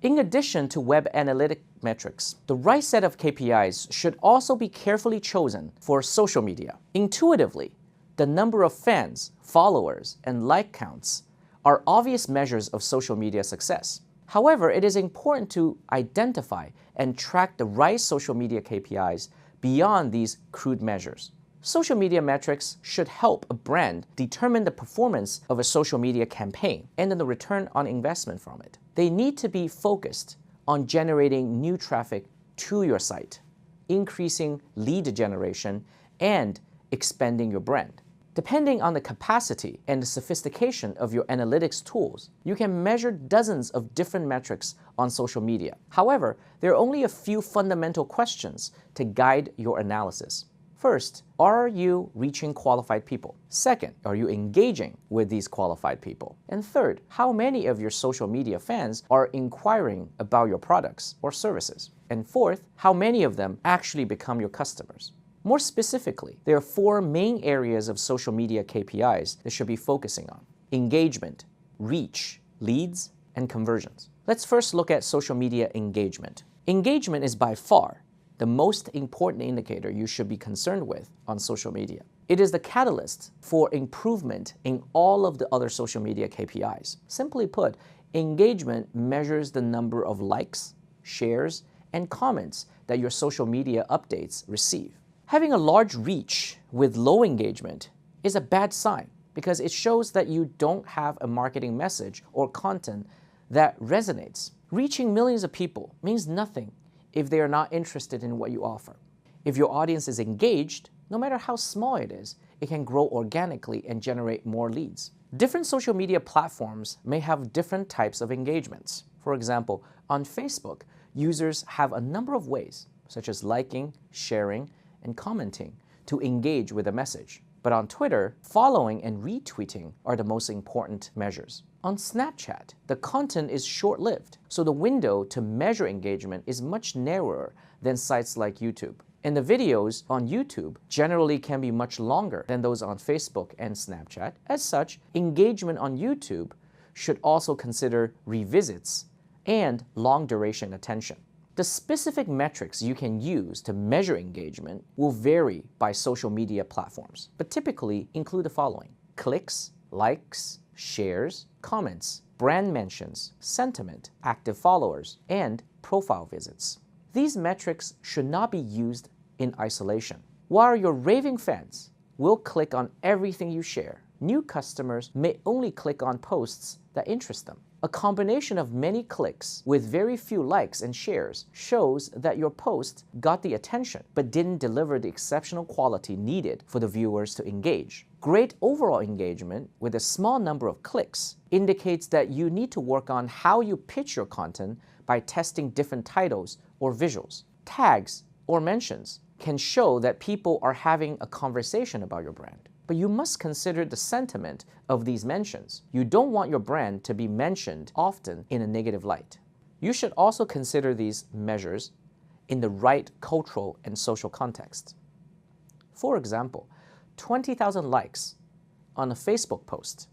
In addition to web analytic metrics, the right set of KPIs should also be carefully chosen for social media. Intuitively, the number of fans, followers, and like counts are obvious measures of social media success. However, it is important to identify and track the right social media KPIs beyond these crude measures. Social media metrics should help a brand determine the performance of a social media campaign and then the return on investment from it. They need to be focused on generating new traffic to your site, increasing lead generation, and expanding your brand. Depending on the capacity and the sophistication of your analytics tools, you can measure dozens of different metrics on social media. However, there are only a few fundamental questions to guide your analysis. First, are you reaching qualified people? Second, are you engaging with these qualified people? And third, how many of your social media fans are inquiring about your products or services? And fourth, how many of them actually become your customers? More specifically, there are four main areas of social media KPIs that should be focusing on: engagement, reach, leads, and conversions. Let's first look at social media engagement. Engagement is by far the most important indicator you should be concerned with on social media. It is the catalyst for improvement in all of the other social media KPIs. Simply put, engagement measures the number of likes, shares, and comments that your social media updates receive. Having a large reach with low engagement is a bad sign because it shows that you don't have a marketing message or content that resonates. Reaching millions of people means nothing if they are not interested in what you offer. If your audience is engaged, no matter how small it is, it can grow organically and generate more leads. Different social media platforms may have different types of engagements. For example, on Facebook, users have a number of ways, such as liking, sharing, and commenting, to engage with a message. But on Twitter, following and retweeting are the most important measures. On Snapchat, the content is short-lived, so the window to measure engagement is much narrower than sites like YouTube. And the videos on YouTube generally can be much longer than those on Facebook and Snapchat. As such, engagement on YouTube should also consider revisits and long-duration attention. The specific metrics you can use to measure engagement will vary by social media platforms, but typically include the following: clicks, likes, shares, comments, brand mentions, sentiment, active followers, and profile visits. These metrics should not be used in isolation. While your raving fans will click on everything you share, new customers may only click on posts that interest them. A combination of many clicks with very few likes and shares shows that your post got the attention but didn't deliver the exceptional quality needed for the viewers to engage. Great overall engagement with a small number of clicks indicates that you need to work on how you pitch your content by testing different titles or visuals. Tags or mentions can show that people are having a conversation about your brand. But you must consider the sentiment of these mentions. You don't want your brand to be mentioned often in a negative light. You should also consider these measures in the right cultural and social context. For example, 20,000 likes on a Facebook post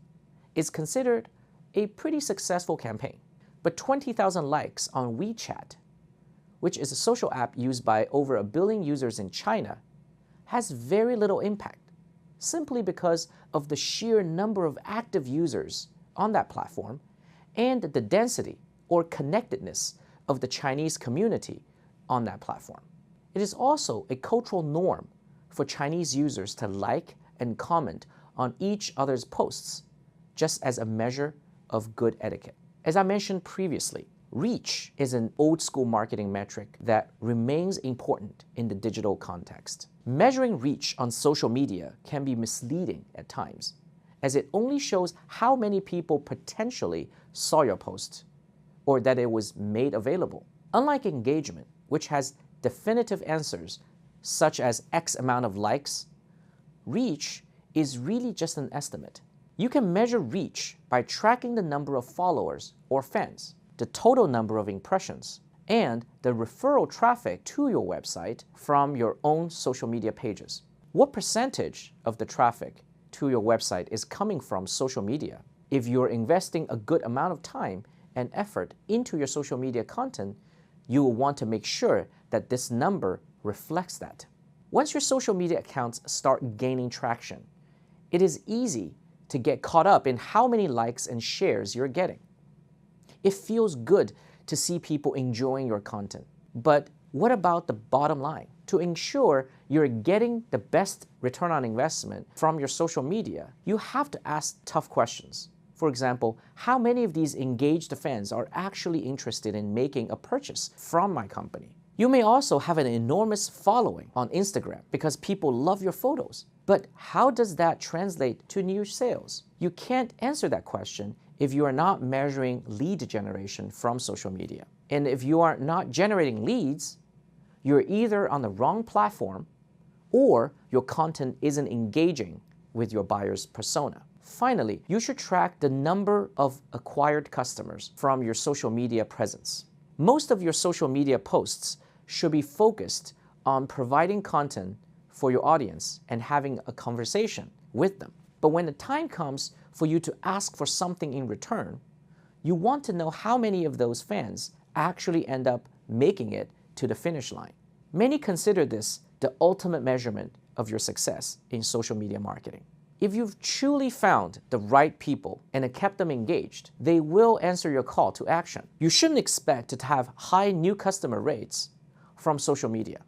is considered a pretty successful campaign. But 20,000 likes on WeChat, which is a social app used by over 1 billion users in China, has very little impact, simply because of the sheer number of active users on that platform and the density or connectedness of the Chinese community on that platform. It is also a cultural norm for Chinese users to like and comment on each other's posts, just as a measure of good etiquette. As I mentioned previously, reach is an old-school marketing metric that remains important in the digital context. Measuring reach on social media can be misleading at times, as it only shows how many people potentially saw your post or that it was made available. Unlike engagement, which has definitive answers such as X amount of likes, reach is really just an estimate. You can measure reach by tracking the number of followers or fans, the total number of impressions, and the referral traffic to your website from your own social media pages. What percentage of the traffic to your website is coming from social media? If you're investing a good amount of time and effort into your social media content, you will want to make sure that this number reflects that. Once your social media accounts start gaining traction, it is easy to get caught up in how many likes and shares you're getting. It feels good to see people enjoying your content. But what about the bottom line? To ensure you're getting the best return on investment from your social media, you have to ask tough questions. For example, how many of these engaged fans are actually interested in making a purchase from my company? You may also have an enormous following on Instagram because people love your photos. But how does that translate to new sales? You can't answer that question if you are not measuring lead generation from social media. And if you are not generating leads, you're either on the wrong platform or your content isn't engaging with your buyer's persona. Finally, you should track the number of acquired customers from your social media presence. Most of your social media posts should be focused on providing content for your audience and having a conversation with them. But when the time comes for you to ask for something in return, you want to know how many of those fans actually end up making it to the finish line. Many consider this the ultimate measurement of your success in social media marketing. If you've truly found the right people and kept them engaged, they will answer your call to action. You shouldn't expect to have high new customer rates from social media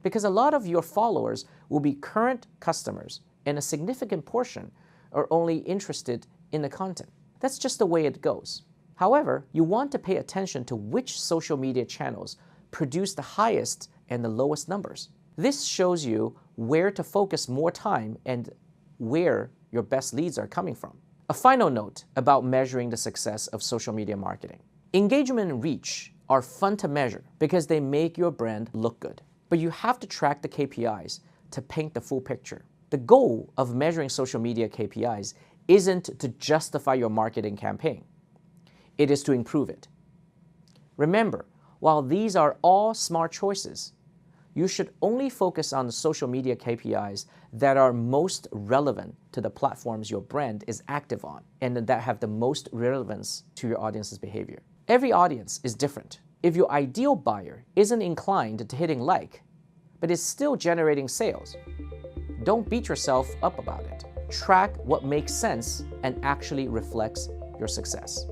because a lot of your followers will be current customers and a significant portion are only interested in the content. That's just the way it goes. However, you want to pay attention to which social media channels produce the highest and the lowest numbers. This shows you where to focus more time and where your best leads are coming from. A final note about measuring the success of social media marketing. Engagement and reach are fun to measure because they make your brand look good. But you have to track the KPIs to paint the full picture. The goal of measuring social media KPIs isn't to justify your marketing campaign. It is to improve it. Remember, while these are all smart choices, you should only focus on the social media KPIs that are most relevant to the platforms your brand is active on and that have the most relevance to your audience's behavior. Every audience is different. If your ideal buyer isn't inclined to hitting like, but is still generating sales, don't beat yourself up about it. Track what makes sense and actually reflects your success.